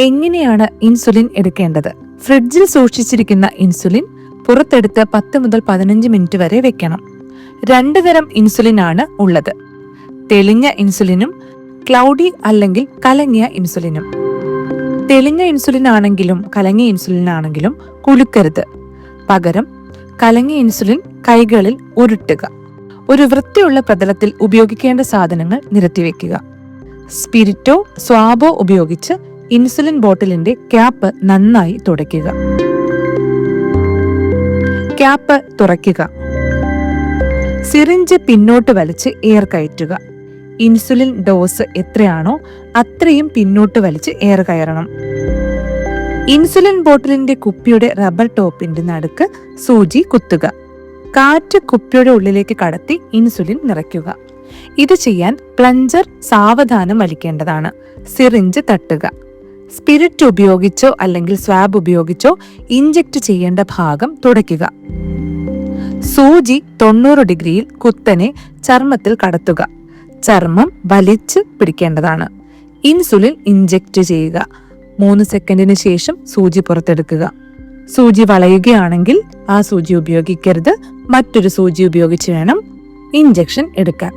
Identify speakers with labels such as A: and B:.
A: എങ്ങനെയാണ് ഇൻസുലിൻ എടുക്കേണ്ടത്? ഫ്രിഡ്ജിൽ സൂക്ഷിച്ചിരിക്കുന്ന ഇൻസുലിൻ പുറത്തെടുത്ത് 10 മുതൽ 15 മിനിറ്റ് വരെ വെക്കണം. 2 തരം ഇൻസുലിൻ ആണ് ഉള്ളത്. തെളിഞ്ഞ ഇൻസുലിനും ക്ലൗഡി അല്ലെങ്കിൽ കലങ്ങിയ ഇൻസുലിനും. തെളിഞ്ഞ ഇൻസുലിൻ ആണെങ്കിലും കലങ്ങിയ ഇൻസുലിൻ ആണെങ്കിലും കുലുക്കരുത്. പകരം കലങ്ങിയ ഇൻസുലിൻ കൈകളിൽ ഉരുട്ടുക. ഒരു വൃത്തിയുള്ള പ്രതലത്തിൽ ഉപയോഗിക്കേണ്ട സാധനങ്ങൾ നിരത്തിവെക്കുക. സ്പിരിറ്റോ സ്വാബോ ഉപയോഗിച്ച് ഇൻസുലിൻ ബോട്ടിലിന്റെ ക്യാപ്പ് നന്നായി തുടയ്ക്കുക. ക്യാപ്പ് തുറക്കുക. സിറിഞ്ച് പിന്നോട്ട് വലിച്ച് എയർ കയറ്റുക. ഇൻസുലിൻ ഡോസ് എത്രയാണോ അത്രയും പിന്നോട്ട് വലിച്ച് എയർ കയറണം. ഇൻസുലിൻ ബോട്ടിലിന്റെ കുപ്പിയുടെ റബ്ബർ ടോപ്പിന്റെ നടുക്ക് സൂചി കുത്തുക. കാറ്റ് കുപ്പിയുടെ ഉള്ളിലേക്ക് കടത്തി ഇൻസുലിൻ നിറയ്ക്കുക. ഇത് ചെയ്യാൻ പ്ലഞ്ചർ സാവധാനം വലിക്കേണ്ടതാണ്. സിറിഞ്ച് തട്ടുക. സ്പിരിറ്റ് ഉപയോഗിച്ചോ അല്ലെങ്കിൽ സ്വാബ് ഉപയോഗിച്ചോ ഇഞ്ചക്ട് ചെയ്യേണ്ട ഭാഗം തുടയ്ക്കുക. സൂചി 90 ഡിഗ്രിയിൽ കുത്തനെ ചർമ്മത്തിൽ കടത്തുക. ചർമ്മം വലിച്ച് പിടിക്കേണ്ടതാണ്. ഇൻസുലിൻ ഇഞ്ചക്ട് ചെയ്യുക. 3 സെക്കൻഡിന് ശേഷം സൂചി പുറത്തെടുക്കുക. സൂചി വളയുകയാണെങ്കിൽ ആ സൂചി ഉപയോഗിക്കരുത്. മറ്റൊരു സൂചി ഉപയോഗിച്ച് വേണം ഇഞ്ചക്ഷൻ എടുക്കാൻ.